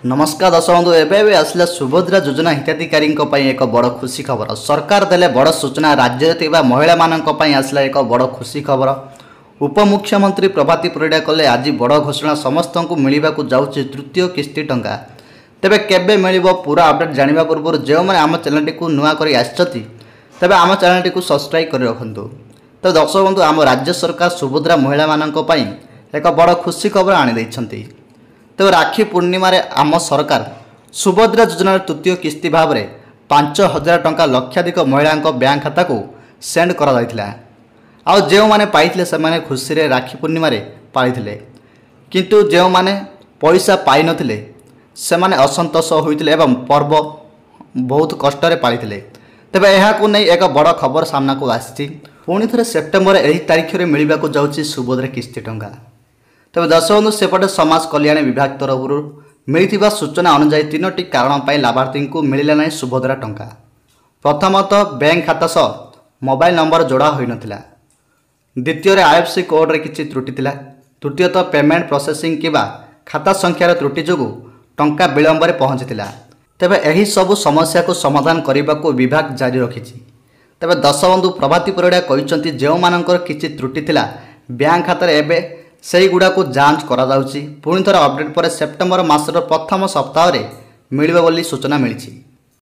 नमस्कार दर्शक बंधु एवं आसला सुभद्रा योजना हिताधिकारी एक बड़ खुशी खबर सरकार देले बड़ सूचना राज्य में महिला मानी आसला एक बड़ खुशी खबर उपमुख्यमंत्री प्रभाती परिड़ा कले आज बड़ घोषणा समस्त को मिलवा जाऊँगी तृतीय किस्ती टंका तेबे केबे मिलिबो पूरा अपडेट जानिबा पूर्व जो मैंने आम चैनल टी नुआ करी आछती तेबे आम चैनल टी सब्सक्राइब कर रखु। तो दर्शक बंधु आम राज्य सरकार सुभद्रा महिला मानी एक बड़ खुशी खबर आनी तो राखी पूर्णिमा आम सरकार सुभद्रा योजनार तृतीय किस्ती भाव में 5,000 टंका लक्षाधिक महिला बैंक खाता को सेंड करा आउ जो मैंने पाइथिले से माने खुशी रे राखी पूर्णिमा पाइथिले किंतु जो मैंने पैसा पाई नथिले से माने असंतोष होइथिले एवं पर्व बहुत कष्ट रे पाइथिले। तेबे एहा को नै एक बड़ खबर सामना को आछि पुणी थे सेप्टेम्बर एही तारीख रे मिलिबा को जाउछि सुभद्रा किस्ती टंका। तेज दर्शक बंधु सेपटे समाज कल्याण विभाग तरफ मिलता सूचना अनुसार 3टी कारण लाभार्थी को मिलला ना सुभद्रा टंका। प्रथमतः बैंक खाता सह मोबाइल नंबर जोड़ा हो नाला, द्वितीय IFSC कोड किसी त्रुटि थिला, तृतीयतः पेमेंट प्रोसेसिंग किबा खाता संख्यार त्रुटि जोगु टंका विलंब में पहुंचीला। तेबे एही सबु समस्या को समाधान करने को विभाग जारी रखिछि। तेबे दर्शक बंधु प्रभाती परिड़ा कहिसंती जो मानकर किछि त्रुटि थिला बैंक खाता रे एबे से गुड़ा को जांच करा जाउछि। पुणी थोड़ा अपडेट पर सेप्टेम्बर मासर प्रथम सप्ताह में मिलिबा बोली सूचना मिली।